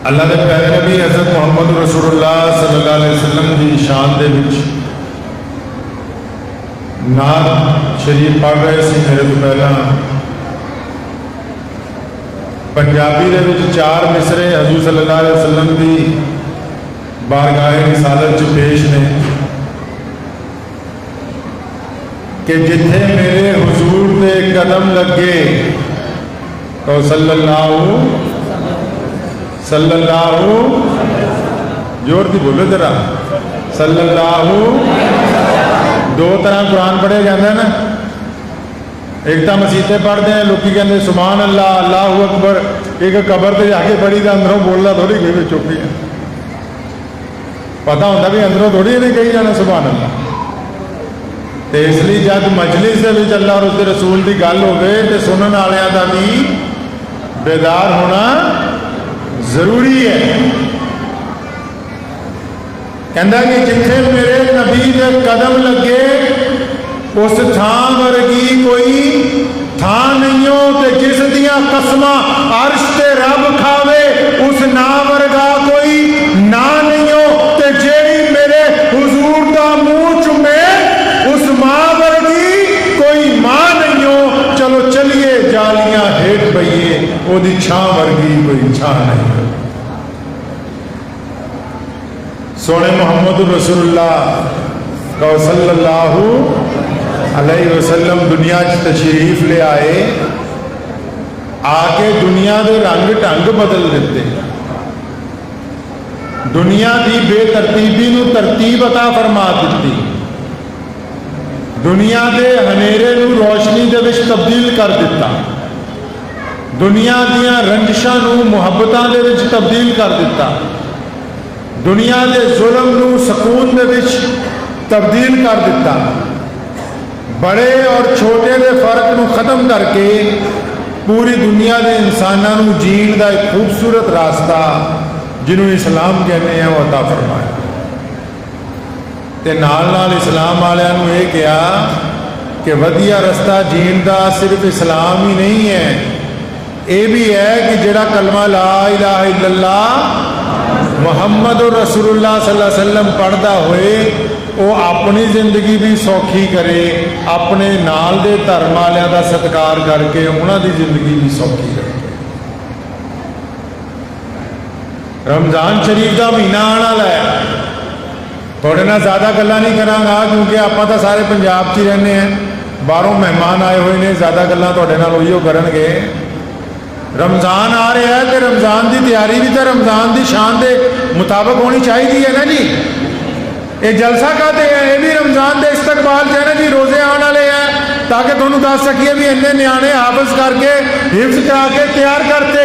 अल्लाह के प्यारे नबी हज़रत मुहम्मद रसूलुल्लाह सल्लल्लाहु अलैहि वसल्लम की शान दे विच नात शरीफ पढ़ रहे थे। मेरे तो पहला पंजाबी दे विच 4 मिसरे हजूर सल्लल्लाहु अलैहि वसल्लम की बारगाह रिसालत च पेश ने कि जिथे मेरे हुजूर दे कदम लगे तो सल्लल्लाहु जोर दी बोलो जरा सल्लल्लाहु। 2 तरह कुरान पढ़े जाते हैं ना, एक तो मसीते पढ़ते हैं लोग कहते सुभान अल्लाह अल्लाहु अकबर, एक कबर से जाके पढ़ी तो अंदरों बोलना थोड़ी कोई चुप्पी है, पता होता भी अंदरों थोड़ी नहीं कही जाना सुभान अल्लाह। तो इसलिए जब मजलिस के अल्लाह और उसके रसूल की गल हो तो सुनने वालों का भी बेदार होना जरूरी है। कहता कि जिथे मेरे नबी के कदम लगे उस थां वर्गी कोई थां नहीं हो, ते जिस दियां कसमां अर्श ते रब खावे उस ना वर्गा कोई ना नहीं हो, ते जेड़ी मेरे हुजूर दा मुंह चुमे उस मां वर्गी कोई मां नहीं हो। चलो चलिए जालियां हेठ पईए ओदी छां वर्गी कोई छां नहीं हो। सोने मुहम्मद रसूलुल्लाह सल्लल्लाहु अलैहि वसल्लम दुनिया तशरीफ ले आए, आके दुनिया के रंग ढंग बदल देते, दुनिया की बेतरतीबी नूं तरतीब अता फरमा दी, दुनिया के हनेरे नूं रोशनी दे विच तब्दील कर दिता, दुनिया दियां रंजिशां नूं मुहब्बतां दे विच तब्दील कर दिता, दुनिया के जुल्म नूं सकून दे विच तब्दील कर दिता, बड़े और छोटे के फर्क नूं खत्म करके पूरी दुनिया के इंसानों नूं जीण दा एक खूबसूरत रास्ता जिन्हों इस्लाम कहने हैं वो अता फरमाया। ते नाल नाल इस्लाम वालियां नूं यह कहा कि वधिया रस्ता जीण दा सिर्फ इस्लाम ही नहीं है, ये भी है कि जिहड़ा कलमा ला इलाहा इल्लल्लाह मुहम्मद रसूलुल्लाह सल्लल्लाहु अलैहि वसल्लम पढ़ता होए वो अपनी जिंदगी भी सौखी करे, अपने नाल दे धर्म वालियां दा सत्कार करके उन्हां दी जिंदगी भी सौखी करे। रमजान शरीफ का महीना आने वाला है, थोड़े ना ज़्यादा गल्लां नहीं करांगा क्योंकि आपां तां सारे पंजाब च ही रहने हैं, बाहरों मेहमान आए हुए ने, ज़्यादा गल्लां तुहाडे नाल उहिओ करनगे। रमज़ान आ रहा है तो रमज़ान की तैयारी भी तो रमज़ान की शान के मुताबिक होनी चाहिए है ना जी। ये जलसा कहते हैं ये भी रमज़ान के इस्तकबाल च है ना जी, रोजे आने वाले हैं ताकि तुहानूं दस सकीए भी इन्ने न्याणे हाफिज करके हिफ्ज करा के तैयार करते।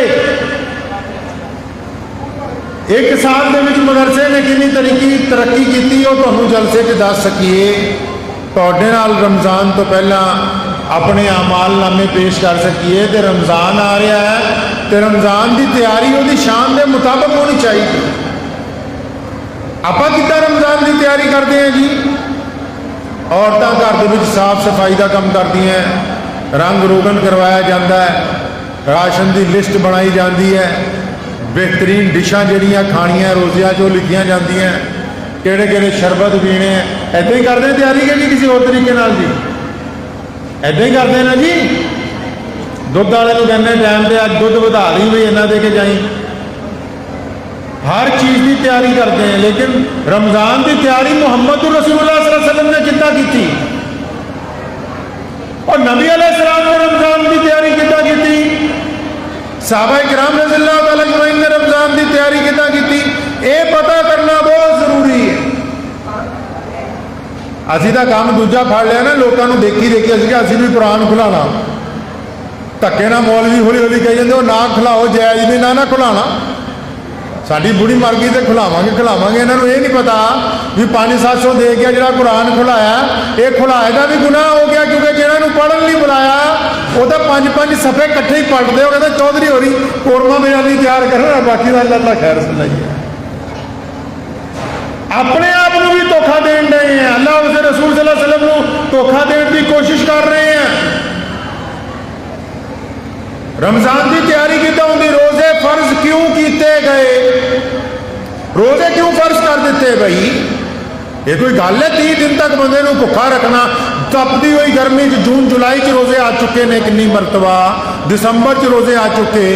एक साल के मदरसे ने कितनी तरक्की की वो तुहानूं जलसे च दस सकीए। तुहाडे नाल रमज़ान तो पहला अपने अमाल नामे पेश कर सकीए। तो रमज़ान आ रहा है तो रमज़ान की तैयारी वो शान के मुताबिक होनी चाहिए। आप कितना रमज़ान की तैयारी करते हैं जी? औरतां घर के साफ सफाई का काम करती हैं, रंग रोगन करवाया जाता है, राशन की लिस्ट बनाई जाती है, बेहतरीन डिशां जिहड़ियां खाणियां रोज़ियां जो लिखियां जांदियां, किहड़े किहड़े शरबत पीने हैं। ऐदा ही करते हैं तैयारी के जी किसी और तरीके नाल जी? ऐदा ही करते हैं ना जी। दुध वाले को कहने टाइम पर अज दुध वधा दी भी इन्ना दे के जाई, हर चीज़ की तैयारी करते हैं। लेकिन रमज़ान की तैयारी मुहम्मद रसूलुल्लाह सल्लल्लाहु अलैहि वसल्लम ने कितना की और नबी अलैहिस्सलाम ने रमज़ान की तैयारी कितना की, सहाबा किराम रज़ियल्लाहु तआला अजमईन ने रमज़ान की तैयारी कितना की, ये पता करना बहुत जरूरी है। असी तो काम दूजा फड़ लिया ना, लोगों को देखी असी भी कुरान खुलाना, धक्के ना मौलवी हौली हौली कही जाते ना खुलाओ जायज़ नहीं ना खुलाना, साड़ी बुढ़ी मर गई तो खुलावांगे इन्होंने ये नहीं पता भी 500-700 दे गया जो कुरान खुलाया, ये खुलाए का भी गुनाह हो गया क्योंकि जिन्होंने पढ़न नहीं बुलाया वो तो 5-5 सफ़े कट्ठे ही पढ़ते हो। कहते चौधरी हो रही कोरमा मेरा नहीं तैयार करना, बाकी का अल्लाह खैर सुनाइए। अपने आप को भी धोखा देन रहे हैं, अल्लाह उसके रसूल सल्लल्लाहु अलैहि वसल्लम को धोखा देने की कोशिश कर रहे हैं। रमज़ान की तैयारी कितना होंगी, रोजे फर्ज क्यों किए गए, रोजे क्यों फर्ज कर दिते भाई? ये कोई गल है? 30 दिन तक बंदे नूं भुखा रखना। तपती हुई गर्मी जून जुलाई च रोजे आ चुके ने कितनी मरतबा, दिसंबर च रोजे आ चुके,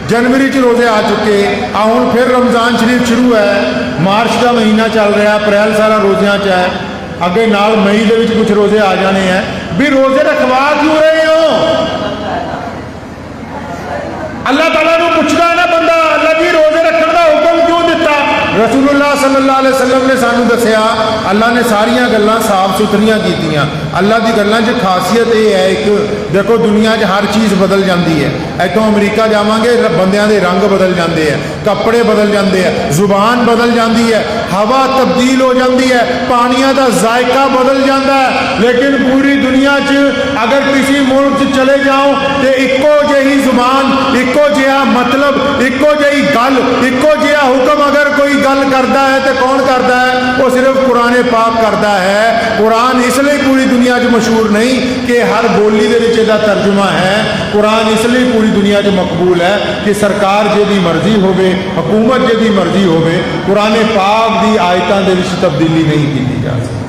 जनवरी च रोजे आ चुके, आ हुण फिर रमज़ान शरीफ शुरू है, मार्च का महीना चल रहा, अप्रैल सारा रोज़ियां च है, अगे नाल मई दे विच कुछ रोजे आ जाने हैं। भी रोजे रखवा क्यों रहे हो? अल्लाह ताला नूं पुछदा ना बंदा, अल्लाह जी रोजे रखण दा हुक्म क्यों दिता? रसूलुल्लाह सल्लल्लाहु अलैहि वसल्लम ने सानू दसिया, अल्लाह ने सारियां गल्लां साफ सुथरियां कीतियां। अल्लाह की गल्लां च खासियत ये है, एक देखो दुनिया च हर चीज़ बदल जाती है। इतों अमरीका जावांगे बंदियां दे रंग बदल जाते हैं, कपड़े बदल जाते हैं, जुबान बदल जाती है, हवा तब्दील हो जाती है, पानियां का जायका बदल जाता है। लेकिन पूरी दुनिया च अगर किसी मुल्क च चले जाओ तो इक्को जही जुबान, इक्को जिहा मतलब, इक्को जही गल, इक्को जिहा हुक्म अगर कोई गल करता है तो कौन करता है? वो सिर्फ कुरान पाक करता है। कुरान इसलिए पूरी दुनिया च मशहूर नहीं कि हर बोली दे विच इहदा तर्जुमा है। कुरान इसलिए पूरी दुनिया च मकबूल है कि सरकार जिहदी मर्जी होवे, हुकूमत जिहदी मर्जी होवे, कुरान पाक दी आयतां दे विच तब्दीली नहीं की जा सकती।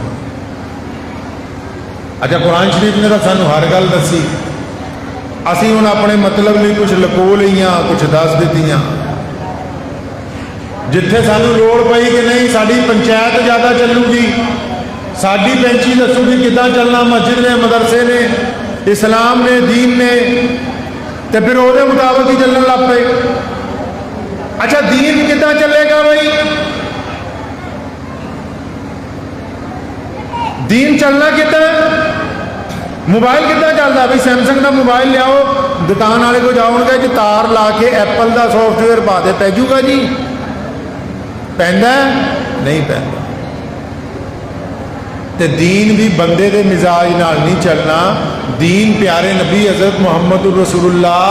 अच्छा, कुरान शरीफ ने तो सानू हर गल दसी, असीं हुण अपने मतलब लिए कुछ लको लईआं, कुछ दस दित्तियां। जिथे सानू लोड़ पई कि नहीं साड़ी पंचायत ज़्यादा चलूगी, साड़ी पेंची दसूगी किदां चलना, मस्जिद ने, मदरसे ने, इस्लाम ने, दीन ने, तो फिर वो मुताबिक ही चलन लग पे। अच्छा, दीन किदां चलेगा भाई? दीन चलना किदां? मोबाइल किदां चलता भाई? सैमसंग का मोबाइल लियाओ, दुकान वाले को जाओगे कि तार ला के एप्पल का सॉफ्टवेयर पा दे, पै जूगा जी? पैंदा नहीं पैंदा। ते दीन भी बंदे दे मिजाज नाल नहीं चलना। दीन प्यारे नबी हज़रत मुहम्मद रसूलुल्लाह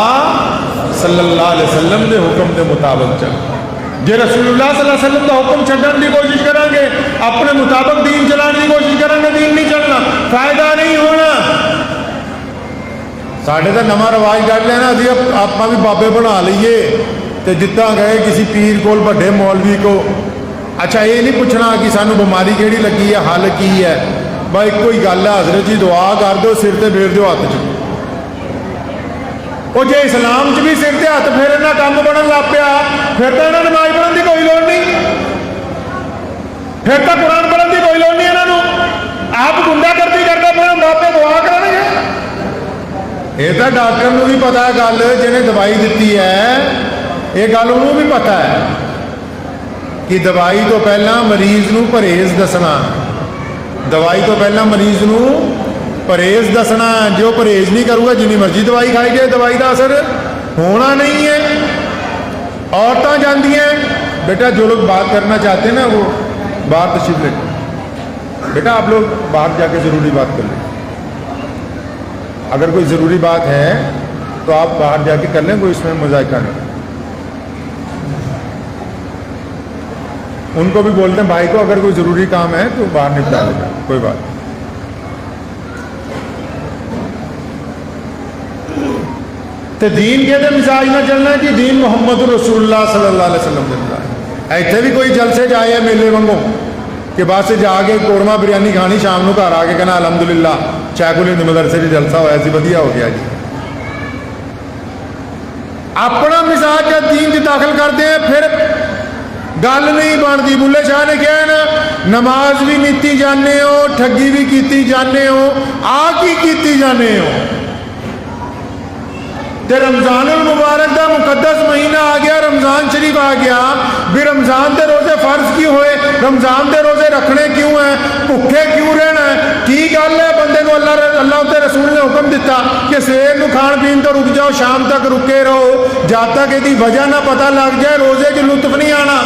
सल्लल्लाहु अलैहि वसल्लम के हुक्म के मुताबिक चलना। जे रसूलुल्लाह सल्लल्लाहु अलैहि वसल्लम का हुक्म छड्डण की कोशिश करांगे, अपने मुताबिक दीन चलाने की कोशिश करांगे, दीन नहीं चलना, फायदा नहीं होना। साढ़े तो नवा रिवाज कढ़ लेना, अभी आप भी बाबे बना लीए तो जिदा गए किसी पीर को, बड़े मौलवी को। अच्छा, ये नहीं पूछना कि सानू बीमारी केड़ी लगी है, हल की है। भाई कोई गल है, हजरत जी दुआ कर दो, सिर ते फेर दो हाथ च। वो जे इस्लाम च भी सिर ते हाथ फेरन काम बनन लग पिया, फिर तो इन्होंने नमाज पढ़न की कोई लोड़ नहीं, फिर तो कुरान पढ़न की कोई लोड़ नहीं इन्हों। आप गुंडागर्दी करते फिर बापे दुआ करेंगे। ये तो डॉक्टर को भी पता है गल, जिन्हें दवाई दी है, ये गल उन्होंने भी पता है कि दवाई तो पहला मरीज नूं परहेज दसना, दवाई तो पहला मरीज नूं परहेज दसना। जो परहेज नहीं करूगा, जिन्नी मर्जी दवाई खाई जाए, दवाई का असर होना नहीं है। औरतां जांदियां, बेटा जो लोग बात करना चाहते हैं ना वो बाहर तशरीफ ले, बेटा आप लोग बाहर जाके ज़रूरी बात कर लें। अगर कोई ज़रूरी बात है तो आप बाहर जाके कर लें, कोई इसमें मुज़ाहिरा नहीं। उनको भी बोलते हैं भाई को, अगर कोई ज़रूरी काम है तो बाहर निपटा लेगा, कोई बात नहीं। तो दीन के मिजाज ना चलना कि दीन मुहम्मद रसूलुल्लाह सल्लल्लाहु अलैहि वसल्लम के मिजाज। इतने भी कोई जलसे जाए मेले वांगू कि बस जाके कौरमा बिरयानी खानी, शाम को घर आके कहना अलहमदुलिल्लाह शैखुल हिंद मदरसे से जलसा होया सी, वधिया हो गया जी। अपना मिजाज जब दीन च दाखिल करते हैं फिर गल नहीं बनती। बुल्ले शाह ने कहा ना, नमाज भी नीती जाने हो, ठगी भी की जाने हो, आ की जाने हो। तो रमजानुल मुबारक का मुकद्दस महीना आ गया, रमजान शरीफ आ गया, भी रमजान के रोजे फर्ज क्यों होए? रमजान के रोजे रखने क्यों है? भुखे क्यों रहना है? की गल है? बंदे को अल्लाह के रसूल ने हुक्म दिता कि सवेर को खाण पीन तो रुक जाओ, शाम तक रुके रहो, जब तक यदि वजह ना पता लग जाए रोजे च लुत्फ नहीं आना,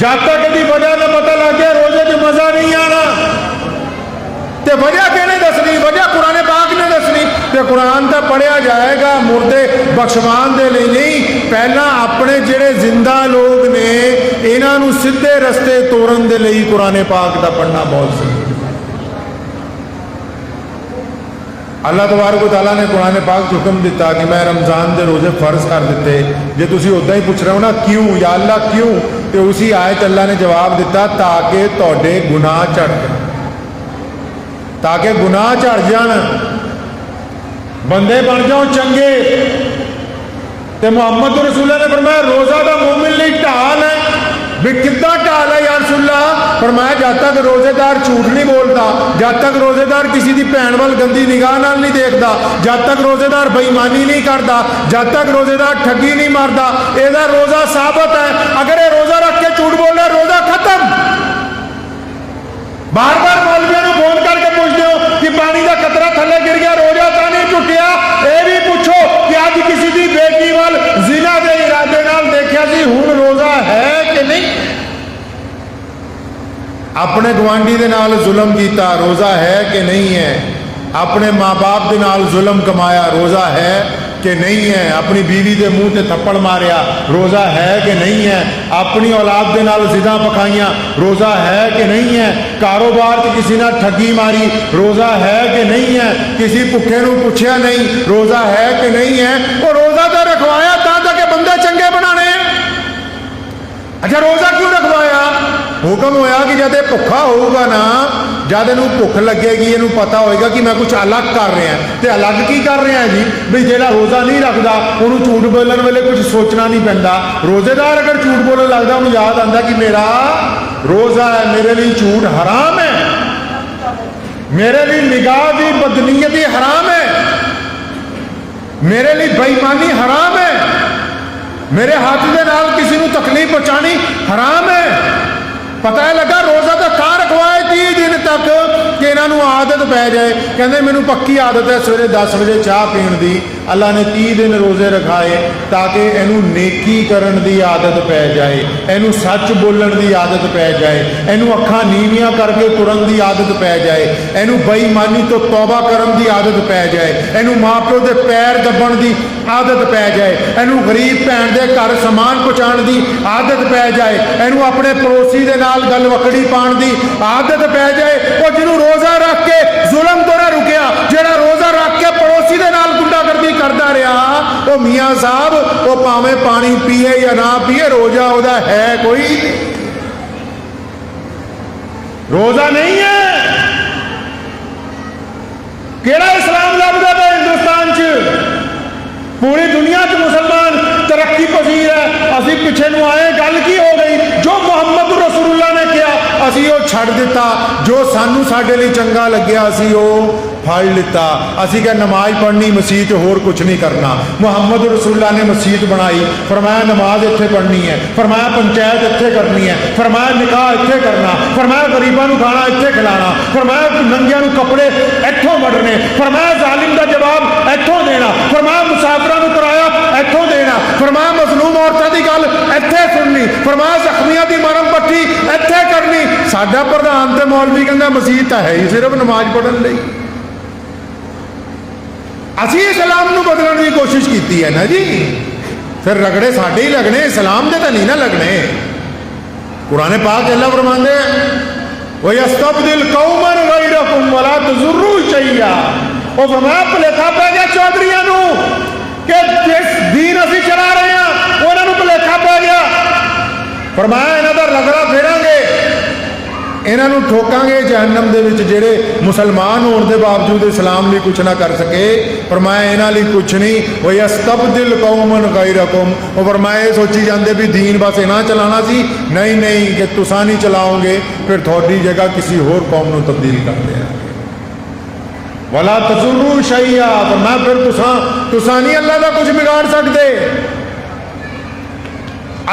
जब तक यदि वजह ना पता लग जाए रोजे च मजा नहीं आना। तो वजह कहने दसनी, वजह कुरान पाक ने दसनी। तो कुरान तो पढ़िया जाएगा मुर्दे बख्शवान दे लिए नहीं, पहला अपने जेड़े जिंदा लोग ने इन्हों सीधे रस्ते तोड़न दे लिए कुरान पाक का पढ़ना बहुत जरूरी। अल्लाह तबारक व तआला ने कुरान पाक हुक्म दिता कि मैं रमजान के रोजे फर्ज कर दिते। जे तुसी उदा ही पूछ रहे हो ना क्यों या अल्लाह क्यों, तो उसी आयत अल्लाह ने जवाब दिता ताकि तुहाडे गुनाह झड़ जाण, ताकि गुनाह झड़ जाण, बंदे बन जाओ चंगे। तो मुहम्मद रसूलुल्लाह ने फरमाया रोज़ा का मोमिन लई ढाल है। भी कितना ढाल है यार रसूलुल्लाह? फरमाया जब तक रोजेदार झूठ नहीं बोलता, जब तक रोजेदार किसी की भैन वाल गंदी निगाह नाल नहीं देखता, जब तक रोजेदार बेईमानी नहीं करता, जब तक रोजेदार ठगी नहीं मारता, ਇਹਦਾ रोजा साबित है। अगर ये रोजा रख के झूठ बोल रहा रोजा खत्म। बार बार मौलवियों को फोन करके पूछते हो कि पानी का कतरा थले गिर गया, रोजा तो नहीं टुटिया। ये भी पूछो कि अज किसी की बेटी वाल जिना के इरादे नाल देखा सी, हुण रोजा है कि नहीं? अपने गवांढी दे नाल जुल्म कीता, रोजा है कि नहीं है? अपने माँ बाप के नाल जुल्म कमाया, रोजा है कि नहीं है? अपनी बीवी के मुंह से थप्पड़ मारिया, रोजा है कि नहीं है? अपनी औलाद के नाल जिदा पकाइया, रोजा है कि नहीं है? कारोबार च किसी ने ठगी मारी, रोजा है कि नहीं है? किसी भुखे नूं पुछया नहीं, रोजा है कि नहीं है? वो रोजा तो रखवाया ताकि बंदे चंगे बनाने। अच्छा रोजा क्यों रखवाया? हुक्म होया कि जब भुखा होगा ना, जब इनू भुख लगेगी, इनू पता होएगा कि मैं कुछ अलग कर रहा है। तो अलग की कर रहा है जी? भी जेड़ा रोजा नहीं रखता उन्होंने झूठ बोलने वाले कुछ सोचना नहीं पैंदा। रोजेदार अगर झूठ बोलने लगता उन्हें याद आता कि मेरा रोजा है, मेरे लिए झूठ हराम है, मेरे लिए निगाह की बदनीयती हराम है, मेरे लिए बेईमानी हराम है, मेरे हाथ के नाल किसी को तकलीफ पहुंचानी हराम है। पता है लगा रोजा तो कहाँ रखवाए 30 दिन तक कि इन्हों आदत पै जाए। कहते मैनू पक्की आदत है सवेरे 10 बजे चाह पीण की। अल्लाह ने 30 दिन रोजे रखाए ताकि इनू नेकी करन की आदत पै जाए, इनू सच बोलन की आदत पै जाए, इनू अखां नीवियां करके तुरन की आदत पै जाए, इनू बेईमानी तो तौबा करन की आदत पै जाए, इनू माँ प्यो के पैर दबण की आदत पै जाए, इनू गरीब भैन के घर समान पहुँचाने की आदत पै जाए, इनू अपने पड़ोसी के नाल गल वकड़ी पाण की आदत पै जाए। और जिन्हों रोजा रख के जुल्म तो ना रुकिया, जिहड़ा रोजा रख के पड़ोसी के नाल गुंडागर्दी करता रहा, वो मियाँ साहब वो भावें पानी पीए या ना पीए, रोजा ओदा है कोई? रोजा नहीं है। केड़ा इस्लाम लभदा पिया हिंदुस्तान च? पूरी दुनिया च मुसलमान तरक्की पसीर है, असी पिछे नूं आए। गल की हो गई? जो मुहम्मद रसूलुल्लाह ने किया असी वो छड़ दिता, जो सानू साडे लई चंगा लग्या असी वो फड़ लिता। असी क्या नमाज पढ़नी मसीह होर कुछ नहीं करना। मुहम्मद रसूलुल्लाह ने मसीत बनाई, फरमाया नमाज इत्थे पढ़नी है, फरमाया पंचायत इत्थे करनी है, फरमाया निकाह इत्थे करना, फरमाया गरीबां नूं खाना इत्थे खिलाना, फरमाया नंगियां नूं कपड़े इत्थों वड्डने, फरमाया जालिम का जवाब इत्थों देना, फरमाया मुसाफिरां नूं किराया इत्थों देना, फरमाया मजलूम औरतां दी गल इत्थे सुननी, फरमाया जख्मियां दी मरहम पट्टी इत्थे करनी। साडा प्रधान ते मौलवी कहंदा मसीत है ही सिर्फ नमाज पढ़न लई। असी इस्लाम नूं बदलने की कोशिश की है ना जी, फिर रगड़े साडे ही लगने, इस्लाम दे तो नहीं ना लगने। कुरान पाक अल्लाह फरमांदे वयस्तब्दिल कौमन गैरकुम वला तजुर्रू शैया। वो फरमाया भुलेखा पै गया चौधरियां नूं कि जिस दीन असी चला रहे हैं उन्हां नूं भुलेखा पै गया। फरमाया इन्हां दा रगड़ा फेरांगे, इन्हां नूं ठोकांगे जहन्नम दे विच जेड़े मुसलमान होने के बावजूद इस्लाम लिए कुछ ना कर सके। फरमाया इन्हां लिए कुछ नहीं। वयस्तब्दिल कौमन गैरकुम। वो फरमाया सोची जाते भी दीन बस इन्हां चलाना सी, नहीं नहीं कि तुसां नहीं चलाओगे फिर थोड़ी जगह किसी होर कौम नूं तब्दील कर देंगे। वला तजुर्रू शैया। फरमाया फिर तुसां नहीं अल्लाह का कुछ बिगाड़ सकते।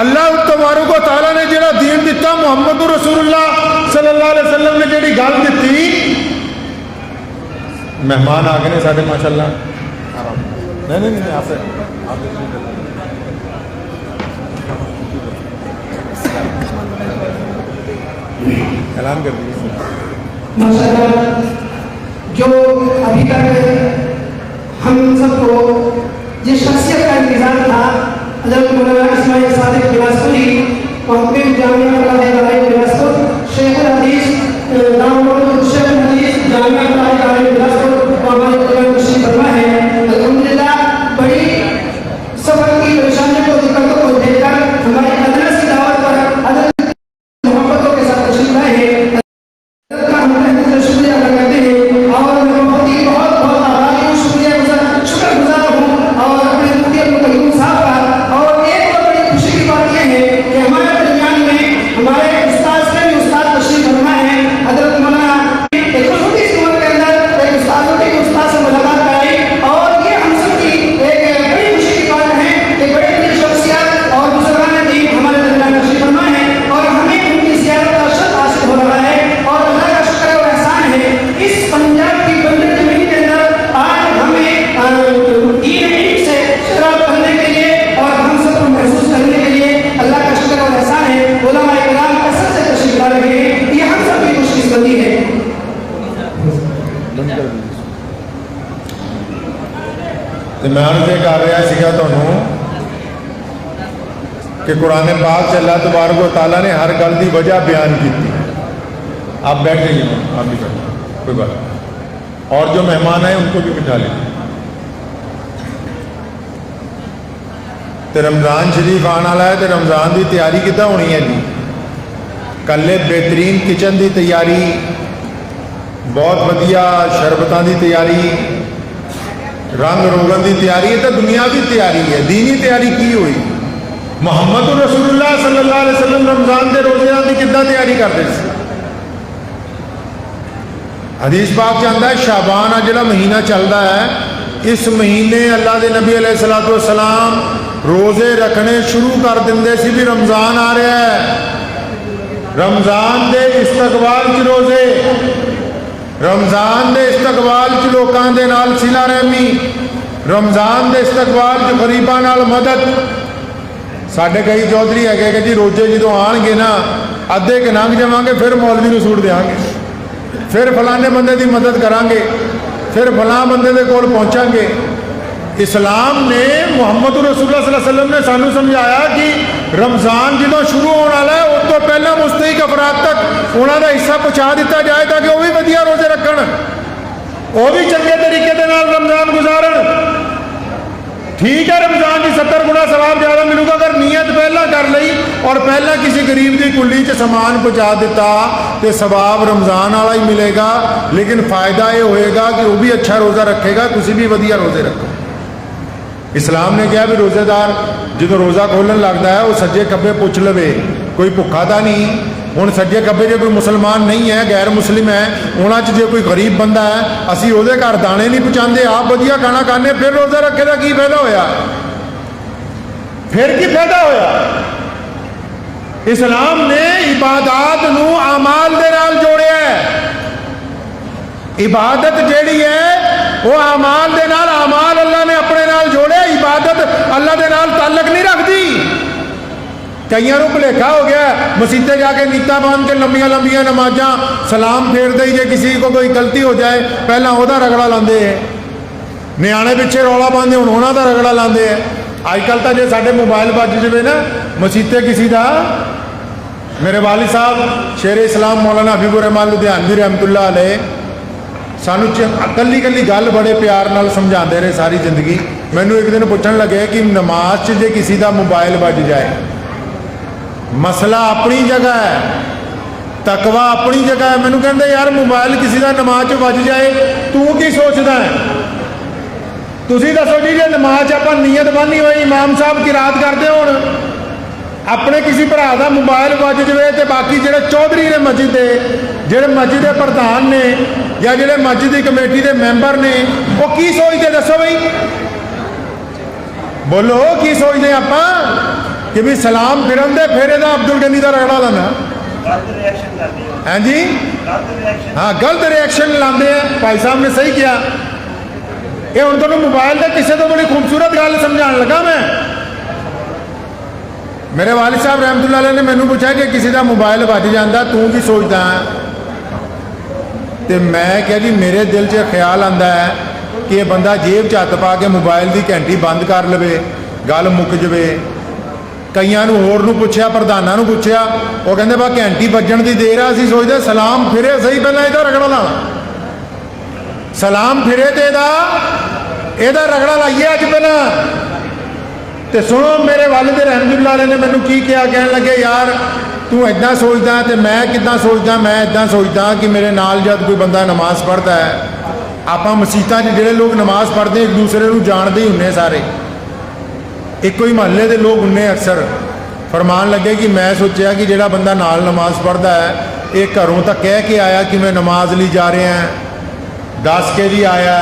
अल्लाह तबारक व तआला ने जिहड़ा दीन दिता, मुहम्मद रसूलुल्लाह सल्लल्लाहु अलैहि वसल्लम ने जिहड़ी गल दित्ती। मेहमान आ गए ने साडे माशाअल्लाह। नहीं नहीं नहीं आप ऐलान कर दीजिए। माशाअल्लाह जो अभी तक हम सबको जिस शख्सियत का इंतजार था, हज़रत मौलाना इस्माइल सादिक बिलासपुरी कॉम्पलेक्स जामिया अल बिलासपुर, शेख हदीस दाऊद शेख हदीस जामिया अल बिलासपुर हमारे प्रोग्राम तशरीफ फरमा है। अल्हम्दुलिल्लाह बड़ी सफर की परेशानियों को दिक्कतों को देखकर हमारी अदना सी दावत पर तो मैं अर्ज़ कर रहा सीगा तुहानूं कि कुरान पाक च अल्लाह तबारक व तआला ने हर गल की वजह बयान की। आप बैठ जाइए, आप भी बैठो, कोई बात नहीं। और जो मेहमान आए उनको भी बिठा लें। तो रमज़ान शरीफ आने वाला है, तो रमज़ान की तैयारी कितना होनी है जी? कल्ले बेहतरीन किचन की तैयारी, बहुत वधिया शरबतों की तैयारी, रंग रोगन की तैयारी, ये तो दुनियावी तैयारी है। दीनी तैयारी की हुई? मुहम्मद रसूलुल्लाह सल्लल्लाहु अलैहि वसल्लम रमज़ान के रोज़े की कितना तैयारी करते थे? हदीस पाक च आंदा है शाबान आ जिहड़ा महीना चलता है, इस महीने अल्लाह के नबी अलैहिस्सलातु वस्सलाम रोज़े रखने शुरू कर देंगे सी भी रमज़ान आ रहा है। रमज़ान के इस्तकबाल च रोज़े, रमज़ान के इस्तकबाल च लोगों के नाल सिला रहमी, रमज़ान के इस्तकबाल च गरीबां नाल मदद। साढ़े कई चौधरी है कि जी रोजे जो आएंगे ना अद्धे के लंघ जावांगे, फिर मौलवी को सूट देंगे, फिर फलाने बंदे की मदद करांगे, फिर फलां बंदे के कोल पहुँचांगे। इस्लाम ने मुहम्मद रसूलुल्लाह सल्लल्लाहु अलैहि वसल्लम ने सानू समझाया कि रमज़ान जो शुरू होने वाला है उस तो पहले मुस्तहिक अफराद तक उन्होंने हिस्सा पहुँचा दिता जाए ताकि वह भी वधिया रोजे रखन, वह भी चंगे तरीके के नाल रमज़ान गुजारन। ठीक है, रमज़ान की 70 गुना सवाब ज़्यादा मिलेगा अगर नीयत पहला कर ली और पहला किसी गरीब की कुल्ली च समान पहुँचा दिता तो सवाब रमज़ान वाला ही मिलेगा, लेकिन फ़ायदा ये होएगा कि वह भी अच्छा रोज़ा रखेगा, तुसी भी वधिया रोज़े रखो। इस्लाम ने कहा भी रोज़ेदार जो रोज़ा खोलन लगता है वह सज्जे खब्बे पुछ लवे, कोई भुखा तो नहीं। हुण सज्जे खब्बे जो कोई मुसलमान नहीं है, गैर मुस्लिम है, उन्होंने जो कोई गरीब बंदा है असी उहदे घर दाने नहीं पहुँचाते, आप वधिया खाना खाने, फिर रोज़ा रखे का की फायदा होया? फिर की फायदा होया? इस्लाम ने इबादत नूं अमाल दे नाल जोड़िया है। इबादत जिहड़ी है वो अमाल दे नाल, अमाल अल्लाह ने अपने नाल जोड़े, इबादत अल्लाह दे नाल ताल्लुक नहीं रखती। कईयां नूं भुलेखा हो गया, मसीते जाके नीता बांध के लंबिया लंबिया नमाजा सलाम फेरते ही जे किसी को कोई गलती हो जाए पहला ओहदा रगड़ा लाते हैं, नियाणे पिछे रौला पाते हुण उन्हां दा रगड़ा लाते हैं। अजकल तो जे साडे मोबाइल बज जाए ना मसीते किसी का, मेरे वालिद साहब शेर इस्लाम मौलाना हबीबुर रहमान लुधियानवी रहमतुल्लाह अलैह सानू कली कली गल बड़े प्यार नाल समझाते रहे सारी जिंदगी। मैनू एक दिन पूछन लगे कि नमाज च जे किसी का मोबाइल बज जाए, मसला अपनी जगह है, तकवा अपनी जगह है, मैनू कहते यार मोबाइल किसी का नमाज च बज जाए तू की सोचदा है? तुसीं दसो जी, जे नमाज आप नीयत बनी हुई इमाम साहब की रात करते हो, अपने किसी भरा का मोबाइल बज जाए तो बाकी जोड़े चौधरी ने मस्जिद के, जोड़े मस्जिद के प्रधान ने या जोड़े मस्जिद की कमेटी के मैंबर ने वो की सोचते? दसो बई, बोलो की सोचते आप कि भी सलाम फिरन दे फिर अब्दुल गनी का रगड़ा लाना है जी? हाँ, गलत रिएक्शन लाते हैं। भाई साहब ने सही किया। ये हम तुहानूं मोबाइल के किसी तो बड़ी खूबसूरत गल समझाने लगा। मैं मेरे वालिद साहब रहमतुल्लाह अलैह ने मैनू पूछा कि किसी का मोबाइल बज जाता तू की सोचता है? तो मैं क्या जी मेरे दिल च ख्याल आता है कि यह बंदा जेब च हत्थ पा के मोबाइल की घंटी बंद कर लवे, गल मुक जाए। कईयां नूं होर नूं पुछया, प्रधानां नूं पुछया, वो कहंदे बा घंटी बजण की देर है, असीं सोचते सलाम फिरे सही पहला इहदा रगड़ा लाना, सलाम फिरे तो इहदा रगड़ा लाइए अज पहला। तो सुनो मेरे वालिद रहमतुल्लाह अलैह ने मैनू की किया, कहन लगे यार तू इदा सोचदा तो मैं किदां सोचदा? मैं इदा सोचदा कि मेरे नाल जब कोई बंदा नमाज पढ़ता है, आप मसीतां च जिहड़े लोग नमाज पढ़ते एक दूसरे को जानते ही हुन्ने, सारे एको ही महल्ले के लोग हुन्ने। अक्सर फरमान लगे कि मैं सोचा कि जिहड़ा बंदा नाल नमाज पढ़ता है ये घरों तो कह के आया कि मैं नमाज लिए जा रहे हैं, दस के भी आया,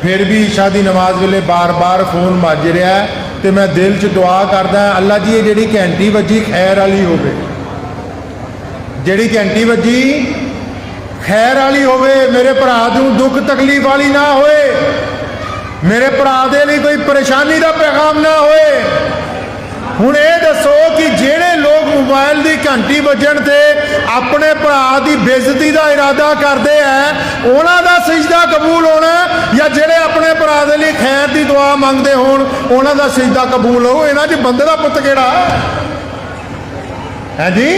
फिर भी ईशा की नमाज वेले बार बार फोन बज रहा है। तो मैं दिल च दुआ करदा अल्लाह जी ये जिहड़ी घंटी वजी खैर वाली होवे, जिहड़ी घंटी वजी खैर वाली होवे, मेरे भरा नूं दुख तकलीफ वाली ना होए, मेरे भरा दे लई कोई परेशानी का पैगाम ना होए। हुण ये दसो कि जिहड़े लोग मोबाइल की घंटी वजन से अपने भरा की बेइज्जती का इरादा करते हैं उन्हों का सजदा कबूल होना या जेड़े अपने भरा के लिए खैर की दुआ मंगते हो उन्हों का सजदा कबूल हो। इन्हों च बंदे का पुत केड़ा है जी?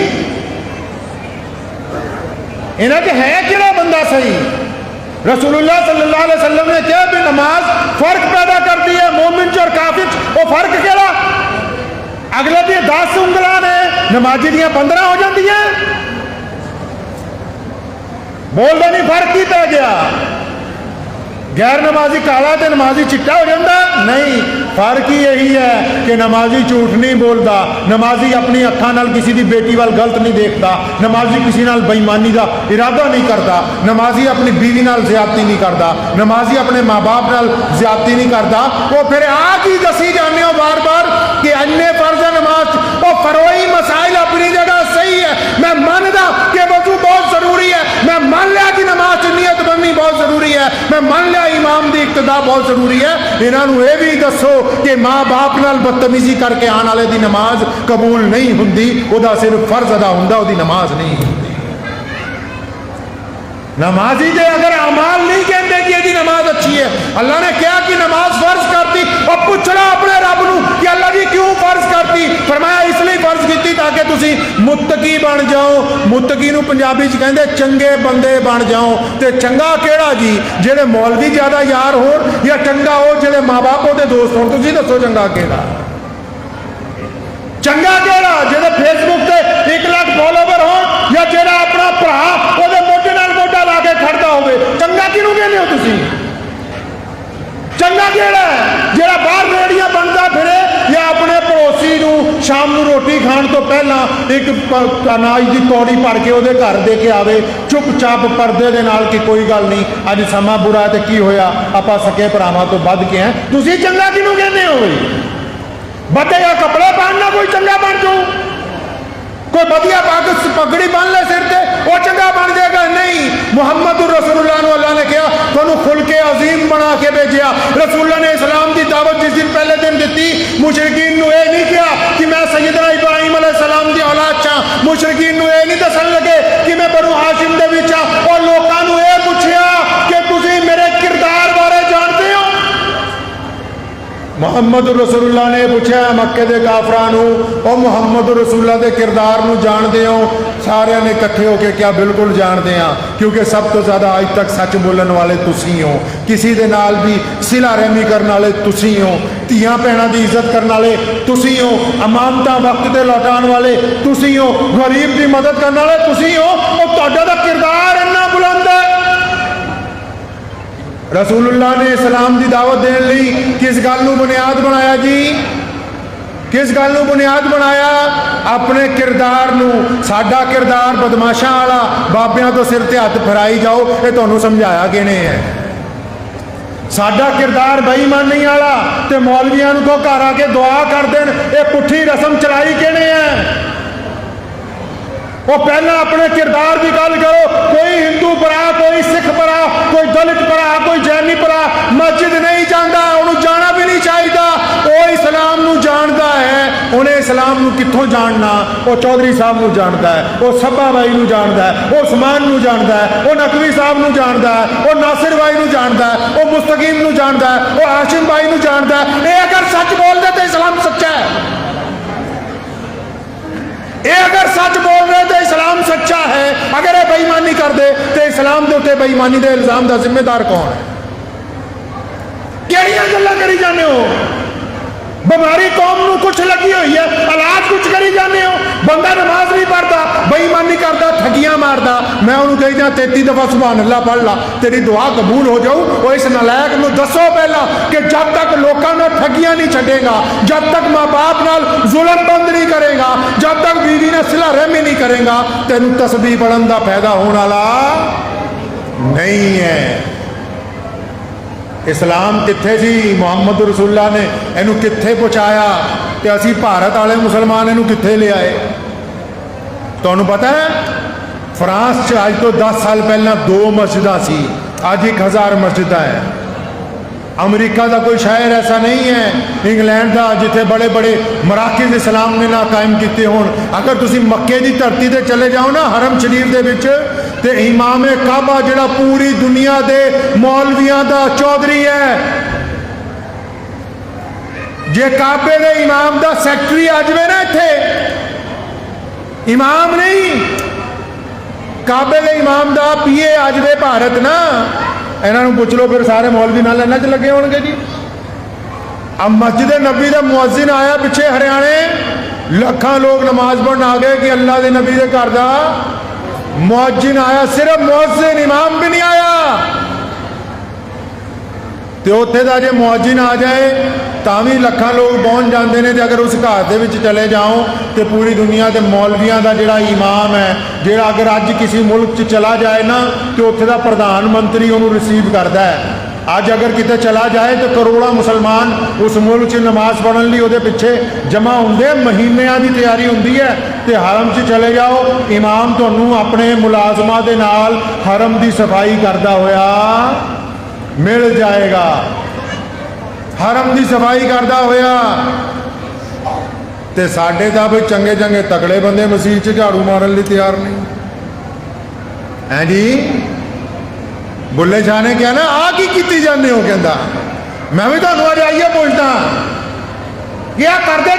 इन्हों च है किहड़ा बंदा सही? रसूलुल्लाह सल्लल्लाहु अलैहि वसल्लम ने कहा भी नमाज फर्क पैदा करती है मोमिन च और काफिर च। वो फर्क केड़ा? अगले दी 10 उंगलां ने नमाजी दियां 15 हो जांदियां। बोलते नहीं फर्क ही पै गया? गैर नमाजी काला तो नमाजी चिट्टा हो जाता? नहीं, फर्क ही यही है कि नमाजी झूठ नहीं बोलता, नमाजी अपनी अखां नाल किसी की बेटी वाल गलत नहीं देखता, नमाजी किसी नाल बेईमानी का इरादा नहीं करता, नमाजी अपनी बीवी नाल ज्यादती नहीं करता, नमाजी अपने माँ बाप नाल ज्यादती नहीं करता। वो फिर आ की दसी जाने हो बार बार कि अन्य फर्ज नमाज वो फरोई मसाइल अपनी जगह सही है। मैं मानता कि वजू बहुत जरूरी है, मैं मान लिया कि नमाज नीयत बननी बहुत जरूरी है, मैं मान लिया इमाम की इक्तदा बहुत जरूरी है। इन्हों यह भी दसो कि माँ बाप नाल बदतमीजी करके आने वाले की नमाज कबूल नहीं होंगी, वह सिर्फ फर्ज अदा होंदा, वह नमाज नहीं होंगी। नमाजी दे अगर अमाल नहीं कहते कि यदि नमाज अच्छी है, अल्लाह ने कहा कि नमाज फर्ज करती और पूछना अपने रब नूं कि अल्लाह जी क्यों फर्ज करती? फरमाया इसलिए फर्ज की ताकि तुसी मुत्तकी बन जाओ। मुत्तकी नूं पंजाबी च कहंदे चंगे बंदे बन जाओ। ते चंगा केड़ा जी? जेड़े मौलवी ज्यादा यार हो या चंगा हो जेड़े माँ बाप दे दोस्त हो? तुसी दसो चंगा केड़ा? चंगा केड़ा? जेड़े फेसबुक ते 1 लाख फॉलोवर हो या जेड़ा अपना भरा ओदे मोढे नाल मोढा ला के खड़दा होवे? चंगा किहनूं कहंदे हो तुसी? चंगा केड़ा है? जेड़ा बाहर रेड़ियां बनता फिरे या अपने पड़ोसी नूं शाम नूं रोटी खाण तो पहला एक अनाज की तौड़ी भर के ओदे घर दे के आवे चुपचाप पर्दे दे नाल कि कोई गल नहीं, अज समा बुरा ते की होया, आपां सके भरावां तो वध के हैं। तुसी चंगा किहनूं कहंदे हो? बदे या कपड़े पहनना कोई चंगा बन जाऊ? कोई बढ़िया पगड़ी बन ले सिर ते वो चंगा बन जाएगा? नहीं। मुहम्मद रसूलुल्लाह नूं अल्लाह ने कहा तुहानूं खुलके अजीम बना के भेजा। रसूलुल्लाह ने इस्लाम की दावत जिस दिन पहले दिन दी मुशरिकीन नूं यह नहीं कहा कि मैं सैयदना इब्राहिम अलैहिस्सलाम की औलाद चा। मुशरिकीन नूं यह नहीं दसन लगे कि मैं बनु हाशिम दे विच आ। और लोकां नूं यह पुछया कि तुसीं मेरे किरदार बारे जानते हो? मुहम्मद रसूलुल्लाह ने पूछा मक्के के काफरां नूं ओ मुहम्मद रसूलुल्लाह के किरदार नूं जानते हो? सारे ने इकट्ठे होकर क्या बिल्कुल जानते हैं, क्योंकि सब तो ज़्यादा आज तक सच बोलने वाले तुसी हो, किसी दे नाल भी सिला रहमी करने वाले तुसी हो, धियां भैणां की इज्जत करने वाले तुसी हो, अमानतां वक्त ते लौटाने वाले तुसी हो, गरीब की मदद करने वाले तुसी हो। और तुहाडा दा किरदार इन्ना बुलंद है। रसूलुल्लाह ने इस्लाम की दावत देने लई किस गल नूं बुनियाद बनाया जी? किस गल नूं बुनियाद बनाया? अपने किरदार नूं। साडा किरदार बदमाशां वाला बाबियां तो सिर ते हत्थ फराई जाओ, ये तुहानूं समझाया किने है? साडा किरदार बेईमानी वाला ते मौलवियां नूं तो घर आके दुआ कर देन, ये पुट्ठी रस्म चलाई किने है? वो पहला अपने किरदार की गल करो। कोई हिंदू भरा, कोई सिख भरा, कोई दलित भरा, कोई जैनी भरा मस्जिद नहीं जाता, उन्होंने जाना भी नहीं चाहिए। वो इस्लाम नूं जानता है, उन्हें इस्लाम नूं कित्थों जानना? वो चौधरी साहब नूं जानता है, वो सब्बा भाई नूं जानता है, वो उस्मान नूं जानता है, वो नकवी साहब नूं जानता है, वो नासिर भाई नूं जानता है, वो मुस्तकीम नूं जानता है, वो हाशिम भाई नूं जानता है। ये अगर सच बोल दे तो इस्लाम सच्चा है। ये अगर सच बोल रहे तो इस्लाम सच्चा है, अगर ये बेईमानी कर दे तो इस्लाम के उत्ते बेईमानी के इल्जाम का जिम्मेदार कौन है? केड़ियां गल्लां करी जाने हो? बीमारी कौम नूं कुछ लगी हुई है, इलाज कुछ करी जाने हो। बंदा नमाज नहीं पढ़ता, बेईमानी करता, ठगियां मारता, मैं उन्होंने कही 33 दफा सुभान अल्लाह पढ़ ला, तेरी दुआ कबूल हो जाऊ। और इस नलायक नूं दसो पहला कि जब तक लोगों ने ठगियां नहीं छड़ेगा, जब तक माँ बाप नाल जुल्म बंद नहीं करेगा, जब तक बीवी ने सिला रहमी नहीं करेगा, तेनू तस्बीह पढ़न का फायदा होने वाला नहीं है। इस्लाम कित्थे सी? मुहम्मद रसूलुल्लाह ने इनू कित्थे पहुँचाया? तो असी भारत वाले मुसलमान इनू कित्थे ले आए? तुहानू पता है फ्रांस च अज तो 10 साल पहला 2 मस्जिदां सी, अज 1000 मस्जिदां है। अमरीका का कोई शहर ऐसा नहीं है, इंग्लैंड का जिथे बड़े बड़े मराकिज़ इस्लाम ने ना कायम किए होण। अगर तुसी मक्के की धरती ते चले जाओ ना, हरम शरीफ दे विच, ते इमाम काबा जिहड़ा पूरी दुनिया दे मौलवियां दा चौधरी है, जे काबे दे इमाम दा सैकटरी आ जाए ना, इत्थे इमाम नहीं, काबे दे इमाम दा पीए आ जाए भारत ना, इन्हों पूछ लो फिर सारे मौलवी नाल इन्हां च लगे होणगे जी। अब मस्जिद नबी का मुअज्जिन आया पिछे हरियाणे, लखां लोग नमाज पढ़न आ गए कि अल्लाह के नबी के घर का मुअज्जिन आया, सिर्फ मुअज्जिन, इमाम भी नहीं आया। तो उत्थे दा जे मुअज्जिन आ जाए तावी लखां लोग पहुँच जाते हैं। तो अगर उस घर दे विच चले जाओ तो पूरी दुनिया के मौलवियां का जिहड़ा इमाम है, जिहड़ा अगर अज किसी मुल्क च चला जाए ना तो उत्थे दा प्रधानमंत्री उन्होंने रिसीव करता है। अज अगर किते चला जाए तो करोड़ों मुसलमान उस मुल्क च नमाज पढ़न लई उहदे पिछे जमा होंदे, महीनों की तैयारी होंदी है। तो हरम च चले जाओ, इमाम तुहानूं अपने मुलाजमां दे नाल हरम की सफाई करता होया मिल जाएगा, हरम की सफाई करता होया। ते साडे तां भी चंगे चंगे तगड़े बंदे मसीह च झाड़ू मारन लई तैयार नहीं हैं जी। बुल्ले शाह ने कहा ना आ की कीती जांदे हो, कहंदा मैं भी तुहानूं अज आइए पुछदा क्या करदे